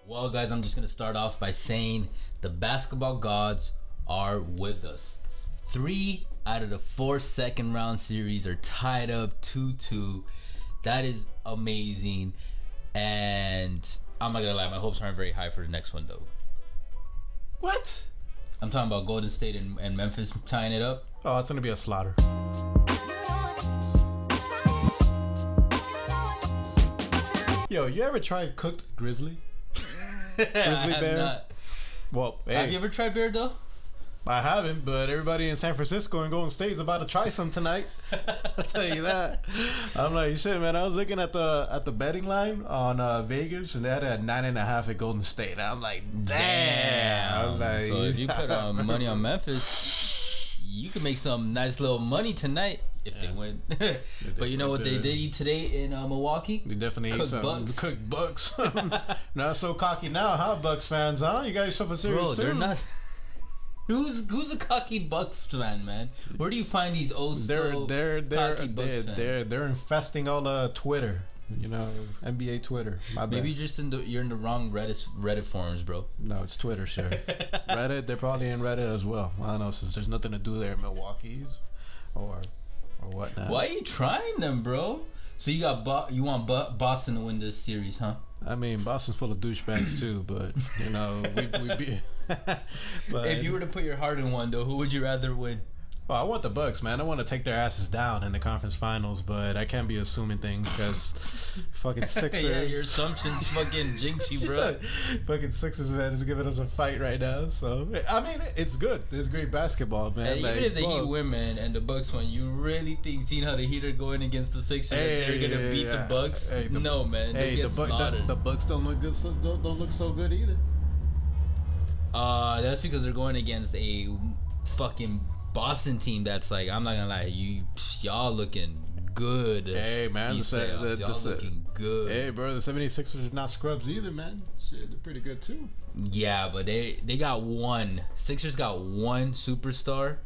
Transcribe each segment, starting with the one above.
Well, guys, I'm just going to start off by saying the basketball gods are with us. 3 out of the 4 second round series are tied up 2-2. That is amazing. And I'm not going to lie, my hopes aren't very high for the next one, though. What? I'm talking about Golden State and Memphis tying it up. Oh, it's going to be a slaughter. Yo, you ever tried cooked grizzly? Grizzly bear? Not. Well, hey, Have you ever tried bear, though? I haven't, but everybody in San Francisco and Golden State is about to try some tonight. I'll tell you that. I'm like, shit, man. I was looking at the betting line on Vegas, and they had a 9.5 at Golden State. I'm like, damn. I'm like, so if you put money on Memphis, you can make some nice little money tonight if they win. But you know what they did eat today in Milwaukee? They definitely ate some Bucks. cooked Bucks. Not so cocky now, huh, Bucks fans? Huh? You got yourself a series Bro, too. they're not. Who's a cocky Bucks fan, man? Where do you find these cocky Bucks fans? They're infesting all Twitter, you know, NBA Twitter. Maybe you're in the wrong Reddit forums, bro. No, it's Twitter, sir. Reddit, they're probably in Reddit as well. I don't know, since there's nothing to do there in Milwaukee's or whatnot. Why are you trying them, bro? So you want Boston to win this series, huh? I mean, Boston's full of douchebags too, but you know, we be. But if you were to put your heart in one, though, who would you rather win? Well, I want the Bucks, man. I want to take their asses down in the conference finals, but I can't be assuming things because fucking Sixers. Yeah, your assumptions fucking jinx you, bro. Fucking Sixers, man, is giving us a fight right now. So I mean, it's good. It's great basketball, man. And even if the Heat win, man, and the Bucks win, you really think seeing how the Heat are going against the Sixers, they're gonna beat the Bucks? No, man. They get slaughtered. The Bucks don't look good. Don't look so good either. That's because they're going against a fucking Boston team that's like, I'm not gonna lie, y'all looking good. Hey, man, y'all looking good. Hey, bro, the 76ers are not scrubs either, man. Shit, they're pretty good too. Yeah, but they got one. Sixers got one superstar.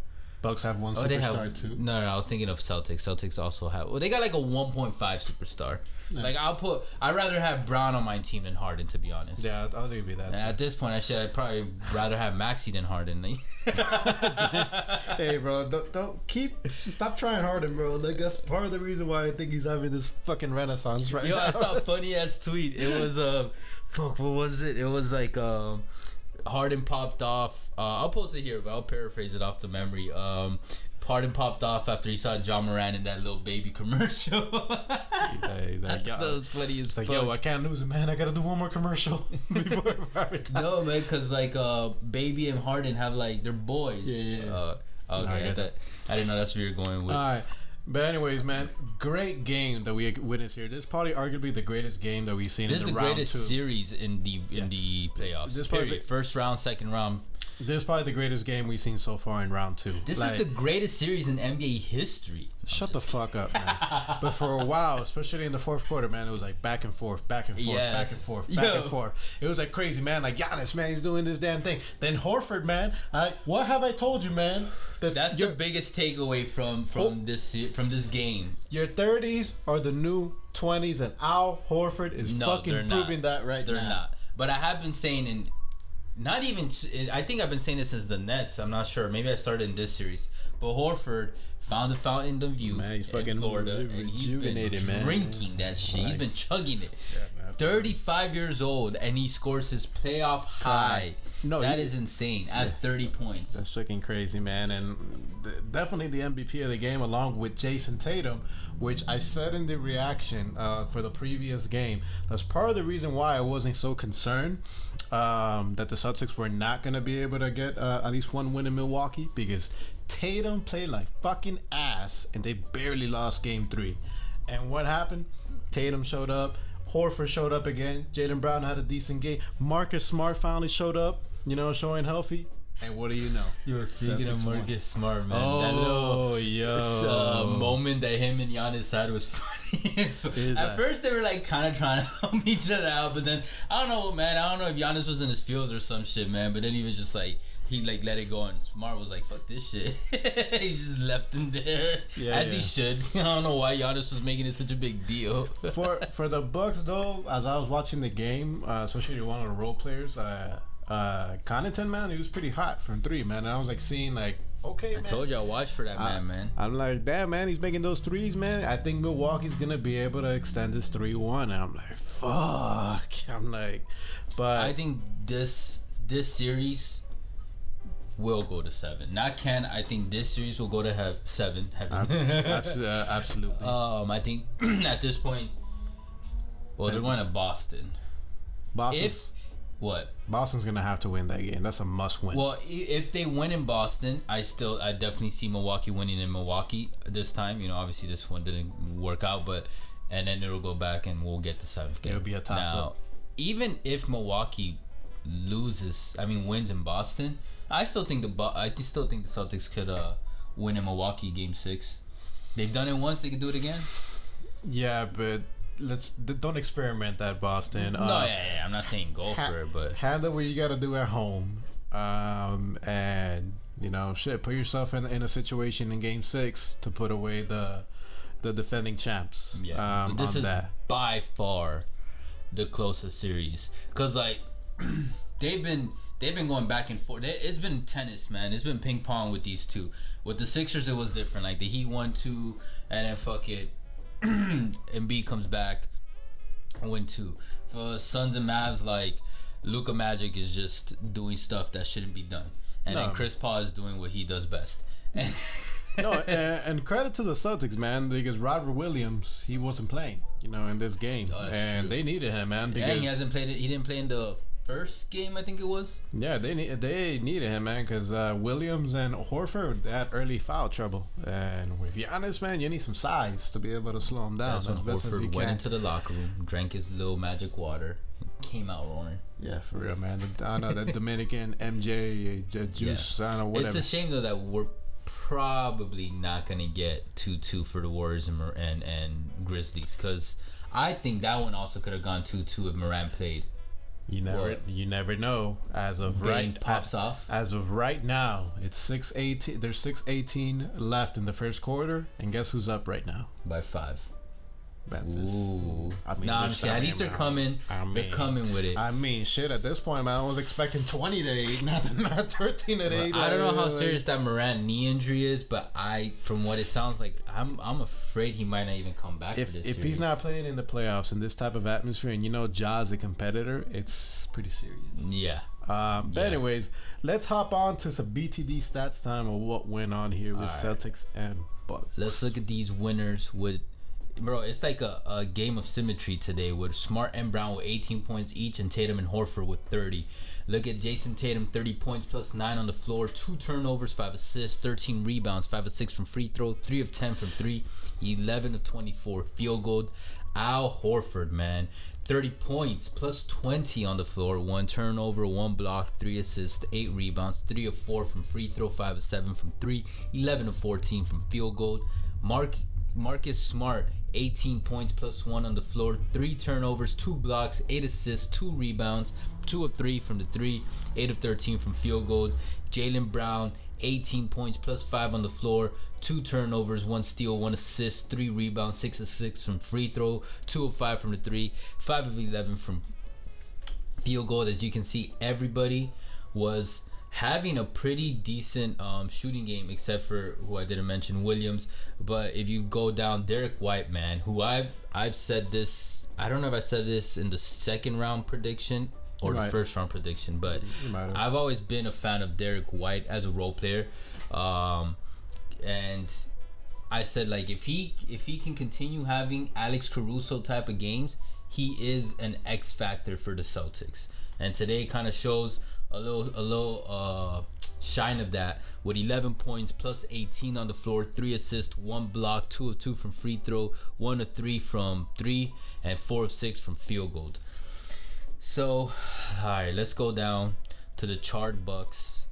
Bucks have one superstar too. No, I was thinking of Celtics. Celtics also have. Well, they got like a 1.5 superstar. Yeah. Like I'd rather have Brown on my team than Harden, to be honest. Yeah, I'll think it'd be that. And at this point, I'd probably rather have Maxey than Harden. Hey, bro, don't stop trying Harden, bro. Like, that's part of the reason why I think he's having this fucking renaissance right now. I saw a funny ass tweet. It was what was it? It was like Harden popped off. I'll post it here, but I'll paraphrase it off the memory. Harden popped off after he saw John Moran in that little baby commercial. he's like, yo, that was funny as fuck. Yo, I can't lose it, man. I gotta do one more commercial before I retire. No, man, because like Baby and Harden have like they're boys. Yeah. Okay, I didn't know that's where you're going with. All right. But anyways, man, great game that we witnessed here. This is probably arguably the greatest game that we've seen in the round 2. This is the greatest series in the playoffs. This probably first round, second round. This is probably the greatest game we've seen so far in round 2. This is the greatest series in NBA history. Shut the fuck up, man. But for a while, especially in the fourth quarter, man, it was like back and forth, back and forth, back and forth, back and forth. It was like crazy, man. Like Giannis, man, he's doing this damn thing. Then Horford, man, what have I told you, man? That's the biggest takeaway from this game. Your 30s are the new 20s, and Al Horford is fucking proving that right now. They're not. But I have been saying I think I've been saying this since the Nets. I'm not sure. Maybe I started in this series. But Horford found the fountain of youth in Florida, and he's been drinking that shit. He's been chugging it. Yeah, 35 years old, and he scores his playoff high. That is insane. At 30 points. That's freaking crazy, man. And definitely the MVP of the game, along with Jayson Tatum, which I said in the reaction for the previous game. That's part of the reason why I wasn't so concerned that the Celtics were not going to be able to get at least one win in Milwaukee, because Tatum played like fucking ass and they barely lost game 3. And what happened? Tatum showed up. Horford showed up again. Jaylen Brown had a decent game. Marcus Smart finally showed up, you know, showing healthy. And what do you know? Yo, speaking of Marcus Smart, man, that little moment that him and Giannis had was funny. At first, they were like kind of trying to help each other out, but then I don't know, man. I don't know if Giannis was in his feels or some shit, man. But then he was just like, he like let it go, and Smart was like, "Fuck this shit." He just left him there, as he should. I don't know why Giannis was making it such a big deal. For the Bucks though, as I was watching the game, especially one of the role players, Connaughton, man, he was pretty hot from three, man. And I was like seeing like, okay, man. I told you I watched for that man. I'm like, damn, man, he's making those threes, man. I think Milwaukee's gonna be able to extend this 3-1. And I'm like, fuck. I'm like, but I think this series will go to 7. Not can. I think this series will go to 7. Absolutely. I think at this point, they're going to Boston. Boston's gonna have to win that game. That's a must win. Well, if they win in Boston, I definitely see Milwaukee winning in Milwaukee this time. You know, obviously this one didn't work out, and then it'll go back and we'll get the 7th game. It'll be a toss up. Even if Milwaukee wins in Boston, I still think the Celtics could win in Milwaukee Game 6. They've done it once. They could do it again. Yeah, but don't experiment that, Boston. I'm not saying go for it, but handle what you got to do at home. And put yourself in a situation in Game 6 to put away the defending champs. Yeah, but this is by far the closest series, because like they've been going back and forth. It's been tennis, man. It's been ping pong with these two. With the Sixers, it was different. Like the Heat 1-2, and then fuck it. Embiid comes back, win 2. For Suns and Mavs, like Luka Magic is just doing stuff that shouldn't be done, and then Chris Paul is doing what he does best. And credit to the Celtics, man, because Robert Williams, he wasn't playing, in this game, and they needed him, man. Because he hasn't played it. He didn't play in the first game, I think it was. Yeah, they needed him, man, because Williams and Horford had early foul trouble, and with Giannis, man, you need some size to be able to slow him down. That's when Horford went into the locker room, drank his little magic water, came out rolling. Yeah, for real, man. I know that Dominican MJ juice. Yeah. I don't know, whatever. It's a shame though that we're probably not gonna get 2-2 for the Warriors and Grizzlies, because I think that one also could have gone 2-2 if Morant played. You never know. As of right now, it's 6:18. There's 6:18 left in the first quarter, and guess who's up right now? By 5. Memphis. Ooh. I'm just kidding. At least they're coming. They're coming with it. I mean, shit. At this point, man, I was expecting 20-8, not 13-8. I don't know how serious that Morant knee injury is, but from what it sounds like, I'm afraid he might not even come back for this. If he's not playing in the playoffs in this type of atmosphere, and Ja's a competitor, it's pretty serious. Yeah. But anyways, let's hop on to some BTD stats time of what went on here with Celtics and Bucks. Let's look at these winners with. Bro, it's like a game of symmetry today with Smart and Brown with 18 points each, and Tatum and Horford with 30. Look at Jayson Tatum, 30 points plus 9 on the floor, 2 turnovers, 5 assists, 13 rebounds, 5 of 6 from free throw, 3 of 10 from 3, 11 of 24 field goal. Al Horford, man, 30 points plus 20 on the floor, 1 turnover, 1 block, 3 assists, 8 rebounds, 3 of 4 from free throw, 5 of 7 from 3, 11 of 14 from field goal. Marcus Smart, 18 points plus 1 on the floor, 3 turnovers, 2 blocks, 8 assists, 2 rebounds, 2 of 3 from the 3, 8 of 13 from field goal. Jaylen Brown, 18 points plus 5 on the floor, 2 turnovers, 1 steal, 1 assist, 3 rebounds, 6 of 6 from free throw, 2 of 5 from the 3, 5 of 11 from field goal. As you can see, everybody was having a pretty decent shooting game, except for who I didn't mention, Williams. But if you go down, Derek White, man, who I've said this, I don't know if I said this in the second round prediction or the first round prediction, but I've always been a fan of Derek White as a role player, and I said, like, if he can continue having Alex Caruso type of games, he is an X factor for the Celtics. And today kind of shows a little shine of that with 11 points plus 18 on the floor, 3 assists, 1 block, 2 of 2 from free throw, 1 of 3 from 3, and 4 of 6 from field goal. So, all right, let's go down to the charred Bucks.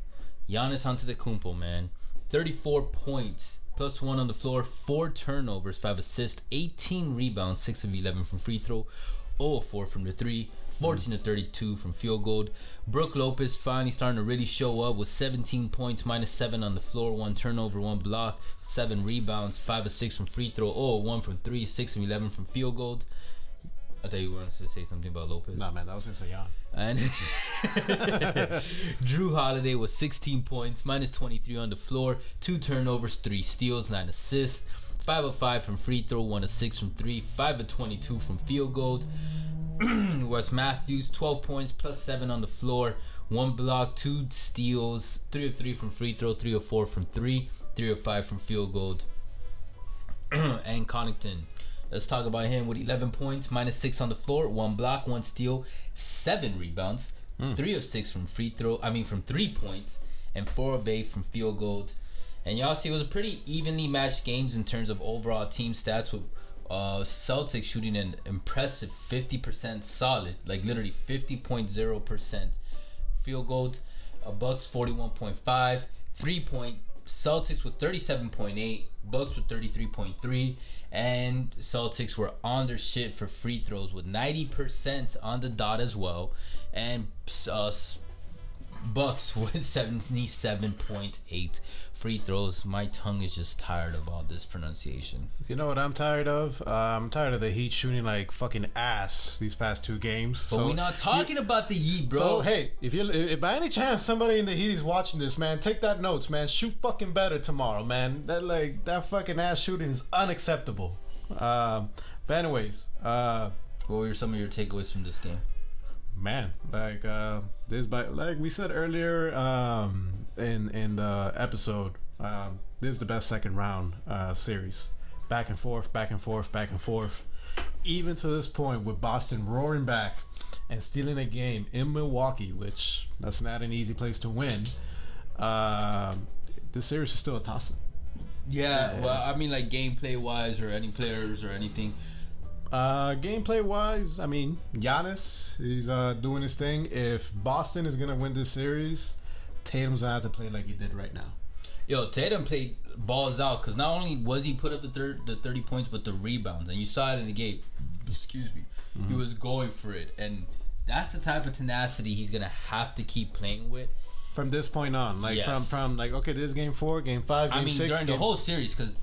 Giannis Antetokounmpo, man, 34 points plus 1 on the floor, 4 turnovers, 5 assists, 18 rebounds, 6 of 11 from free throw, 0 of 4 from the 3, 14 to 32 from field goal. Brook Lopez finally starting to really show up with 17 points, -7 on the floor, 1 turnover, 1 block, 7 rebounds, 5 of 6 from free throw. 1 from 3, 6 of 11 from field goal. I thought you wanted to say something about Lopez. Nah, man, that was just a yawn. And Drew Holiday was 16 points, -23 on the floor, 2 turnovers, 3 steals, 9 assists, 5 of 5 from free throw, 1 of 6 from 3, 5 of 22 from field goal. Wes Matthews, 12 points, +7 on the floor, 1 block, 2 steals, 3 of 3 from free throw, 3 of 4 from 3, 3 of 5 from field goal. And Connaughton, let's talk about him with 11 points, -6 on the floor, 1 block, 1 steal, 7 rebounds, 3 of 6 from from 3 points, and 4 of 8 from field goal. And y'all see it was a pretty evenly matched games in terms of overall team stats, with Celtics shooting an impressive 50% solid, like literally 50.0% field goal. Bucks 41.5, 3-point. Celtics with 37.8, Bucks with 33.3, and Celtics were on their shit for free throws with 90% on the dot as well, and Bucks with 77.8 free throws. My tongue is just tired of all this pronunciation. You know what I'm tired of? I'm tired of the Heat shooting like fucking ass these past 2 games. But we're not talking about the Heat, bro. So hey, if by any chance somebody in the Heat is watching this, man, take that notes, man. Shoot fucking better tomorrow, man. That fucking ass shooting is unacceptable. But anyways, what were some of your takeaways from this game? Man, like we said earlier in the episode, this is the best second round series. Back and forth, back and forth, back and forth. Even to this point, with Boston roaring back and stealing a game in Milwaukee, which that's not an easy place to win. This series is still a toss-up. Yeah, well, I mean, like gameplay wise, or any players or anything. Gameplay wise, I mean, Giannis, he's doing his thing. If Boston is gonna win this series, Tatum's gonna have to play like he did right now. Yo, Tatum played balls out, because not only was he put up the 30 points, but the rebounds, and you saw it in the game. Excuse me. He was going for it, and that's the type of tenacity he's gonna have to keep playing with from this point on. Like from like, okay, this is game 4, game 5, game 6. During the whole series, because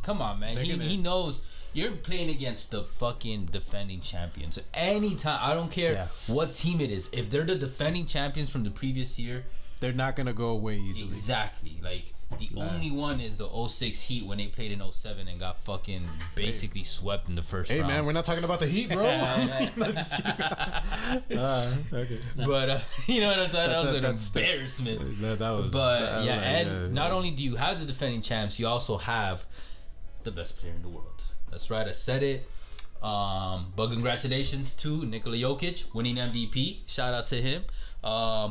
come on, man, he knows. You're playing against the fucking defending champions. Anytime, I don't care what team it is. If they're the defending champions from the previous year, they're not gonna go away easily. Exactly. Like the only one is the 06 Heat when they played in 07 and got fucking basically swept in the first round. Hey man, we're not talking about the Heat, bro. Okay. But you know what I'm saying? That was an embarrassment. That was. But not only do you have the defending champs, you also have the best player in the world. That's right, I said it. But congratulations to Nikola Jokic winning MVP. Shout out to him.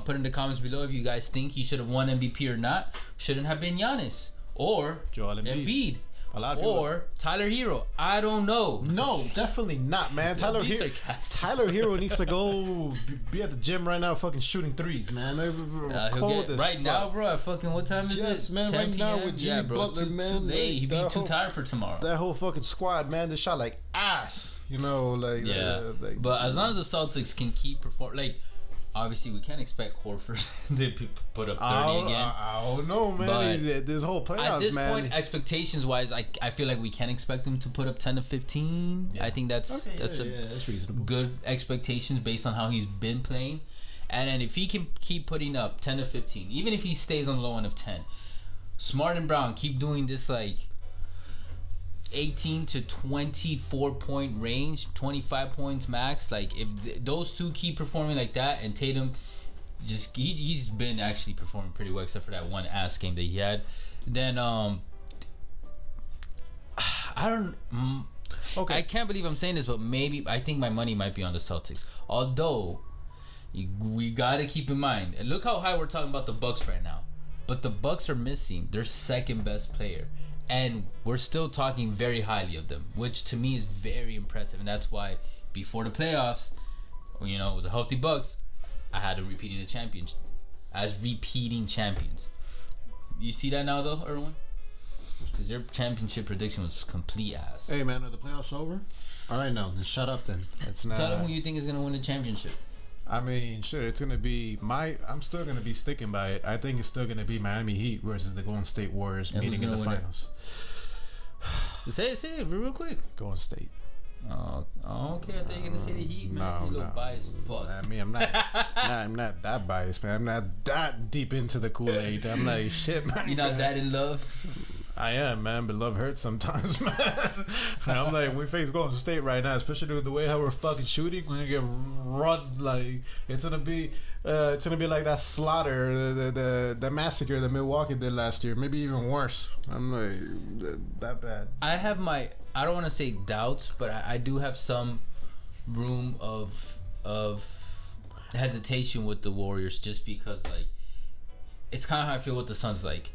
Put in the comments below if you guys think he should have won MVP or not. Shouldn't have been Giannis or Joel Embiid. Or Tyler Hero. I don't know. No, definitely not, man. Tyler Hero needs to go be at the gym right now, fucking shooting threes, man. Right now, bro. At fucking what time is it? Yes, man. Right now with Jimmy Butler, man. Too late. He'd be too tired for tomorrow. That whole fucking squad, man. They shot like ass. You know, like but as long as the Celtics can keep performing, like. Obviously, we can't expect Horford to put up 30 again. I don't know, man. But this whole playoffs, at this man. point, expectations-wise, I feel like we can expect him to put up 10 to 15. Yeah. I think that's reasonable. Good expectations based on how he's been playing. And then if he can keep putting up 10 to 15, even if he stays on the low end of 10, Smart and Brown keep doing this like 18 to 24 point range, 25 points max. Like if those two keep performing like that, and Tatum he's been actually performing pretty well except for that one ass game that he had, then I can't believe I'm saying this, but maybe I think my money might be on the Celtics. Although we gotta keep in mind, and look how high we're talking about the Bucks right now, but the Bucks are missing their second best player. And we're still talking very highly of them, which to me is very impressive. And that's why before the playoffs, you know, it was a healthy Bucks, I had them repeating the champions as repeating champions. You see that now, though, Erwin? Because your championship prediction was complete ass. Hey, man, are the playoffs over? All right, now then shut up. Then it's not. Tell them who you think is gonna win the championship. I mean, sure, it's gonna be I'm still gonna be sticking by it. I think it's still gonna be Miami Heat versus the Golden State Warriors meeting in the finals. Say it real quick. Golden State. Oh, okay. I thought you were gonna say the Heat, man. You little biased fuck. I mean, I'm not that biased, man. I'm not that deep into the Kool-Aid. I'm like, shit, man. You're not that in love. I am, man, but love hurts sometimes, man. And I'm like, we face Golden State right now, especially with the way how we're fucking shooting. We're gonna get run like it's gonna be like that slaughter, the massacre that Milwaukee did last year, maybe even worse. I'm like that bad. I don't want to say doubts, but I do have some room of hesitation with the Warriors, just because like it's kind of how I feel with the Suns. Like,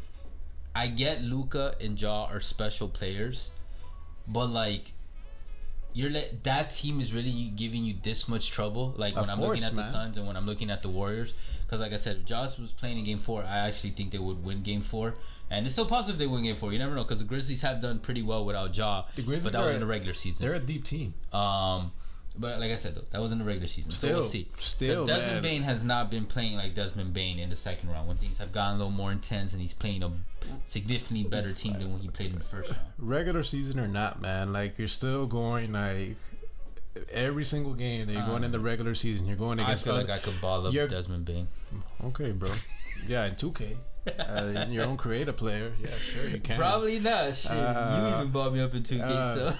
I get Luka and Ja are special players, but like that team is really giving you this much trouble. Like when I'm looking at the Suns and when I'm looking at the Warriors, because like I said, if Ja was playing in Game 4, I actually think they would win Game 4. And it's still possible they win Game 4. You never know, because the Grizzlies have done pretty well without Ja. But that was in the regular season. They're a deep team. But like I said, though, that was in the regular season. So we'll see. Because Desmond Bane has not been playing like Desmond Bane in the second round, when things have gotten a little more intense and he's playing a significantly better team than when he played in the first round. Regular season or not, man, like you're still going like every single game that you're going in the regular season, you're going against. I feel like I could ball up Desmond Bane. Okay, bro. Yeah, in 2K. In your own creative player, yeah, sure you can. Probably not. Shit, you even bought me up in 2K. So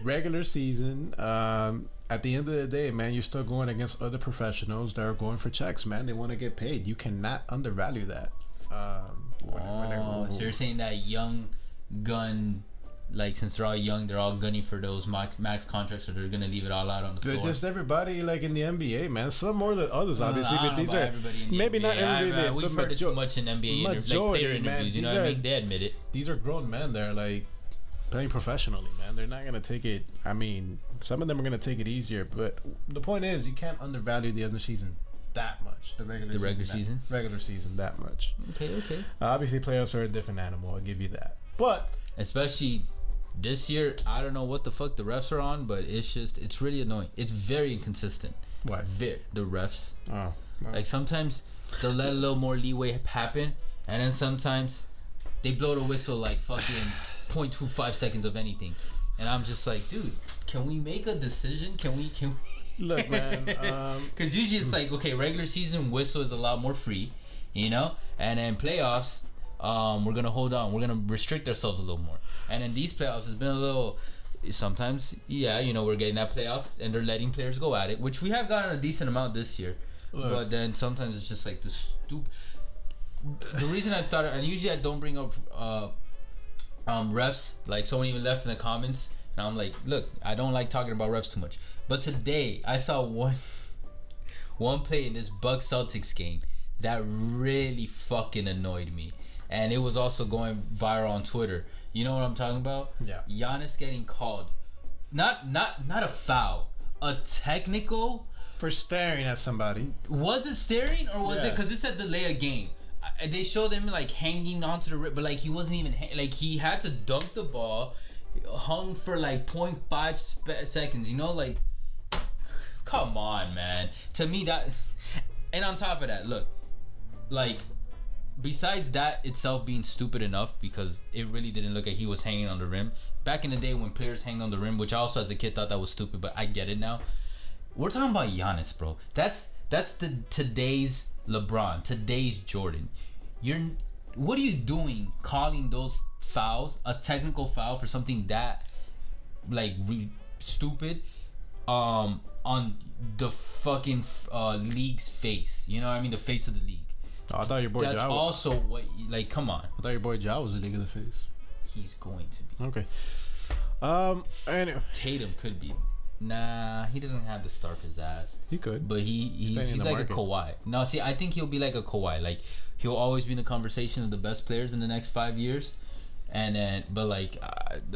regular season. At the end of the day, man, you're still going against other professionals that are going for checks, man. They want to get paid. You cannot undervalue that. So you're saying that young gun, like since they're all young, they're all gunning for those max contracts, so they're gonna leave it all out on the floor. Just everybody, like in the NBA, man. Some more than others, obviously, but these are maybe NBA. Not everybody. We've heard it too much in NBA player interviews. Man, you know what I mean? They admit it. These are grown men. They're like playing professionally, man. They're not gonna take it. I mean, some of them are gonna take it easier, but the point is, you can't undervalue the other season that much. The regular season that much. Okay. Obviously, playoffs are a different animal. I'll give you that, but especially this year, I don't know what the fuck the refs are on, but it's really annoying. It's very inconsistent. What? The refs. Oh. Like sometimes they'll let a little more leeway happen, and then sometimes they blow the whistle like fucking 0.25 seconds of anything. And I'm just like, dude, can we make a decision? Can we Look, man. Because usually it's like, okay, regular season whistle is a lot more free, you know? And then playoffs, we're gonna hold on, we're gonna restrict ourselves a little more. And in these playoffs, it's been a little. Sometimes, yeah, you know, we're getting that playoff, and they're letting players go at it, which we have gotten a decent amount this year. Look. But then sometimes it's just like the stupid. The reason I thought, and usually I don't bring up refs. Like someone even left in the comments, and I'm like, look, I don't like talking about refs too much. But today I saw one play in this Bucks Celtics game that really fucking annoyed me. And it was also going viral on Twitter. You know what I'm talking about? Yeah. Giannis getting called, not a foul, a technical for staring at somebody. Was it staring or was it? Because it said delay a game. They showed him like hanging onto the rim, but like he wasn't even like he had to dunk the ball, hung for like 0.5 seconds. You know, like come on, man. To me that, and on top of that, look, like. Besides that itself being stupid enough, because it really didn't look like he was hanging on the rim. Back in the day when players hang on the rim, which I also as a kid thought that was stupid, but I get it now. We're talking about Giannis, bro. That's today's LeBron, today's Jordan. What are you doing calling those fouls a technical foul for something that like stupid on the fucking league's face? You know what I mean? The face of the league. Oh, I thought your boy Ja was. That's also what, like, come on. I thought your boy Ja was a league of the face. He's going to be. Okay. Anyway. Tatum could be. Nah, he doesn't have the star pizzazz. He could. But he's like a Kawhi. No, see, I think he'll be like a Kawhi. Like, he'll always be in the conversation of the best players in the next 5 years. And then, but like,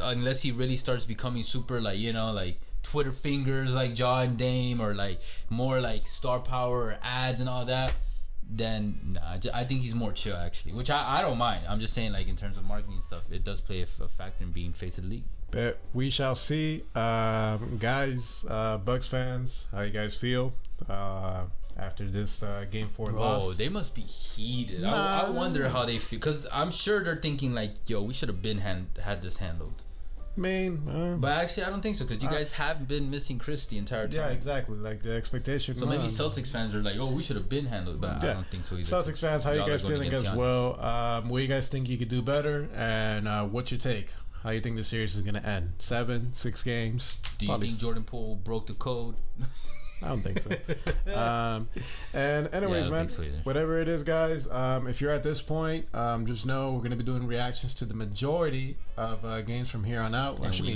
unless he really starts becoming super, like, you know, like, Twitter fingers like Ja and Dame, or like more like star power or ads and all that, then nah, I think he's more chill actually, which I don't mind. I'm just saying, like, in terms of marketing and stuff, it does play a factor in being face of the league. But we shall see. Guys, Bucks fans, how you guys feel after this game 4 loss? Bro, they must be heated. I wonder how they feel, because I'm sure they're thinking like, yo, we should have been had this handled. But actually, I don't think so, because you guys have been missing Chris the entire time. Yeah, exactly. Like, the expectation. So maybe Celtics fans are like, oh, we should have been handled, but I don't think so either. Celtics fans, how you guys feeling as well? What do you guys think you could do better, and what's your take? How you think the series is gonna end? 7, 6 games? Do you think Jordan Poole broke the code? I don't think so. And anyways, man, so whatever it is, guys, if you're at this point, just know we're going to be doing reactions to the majority of games from here on out. Actually,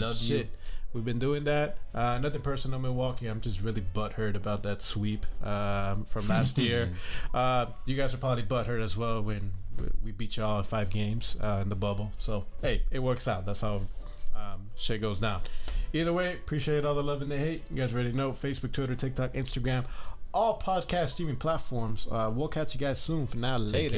we've been doing that. Nothing personal, Milwaukee. I'm just really butthurt about that sweep from last year. You guys are probably butthurt as well when we beat y'all in 5 games in the bubble. So, hey, it works out. That's how shit goes down. Either way, appreciate all the love and the hate. You guys already know. Facebook, Twitter, TikTok, Instagram, all podcast streaming platforms. We'll catch you guys soon. For now, later.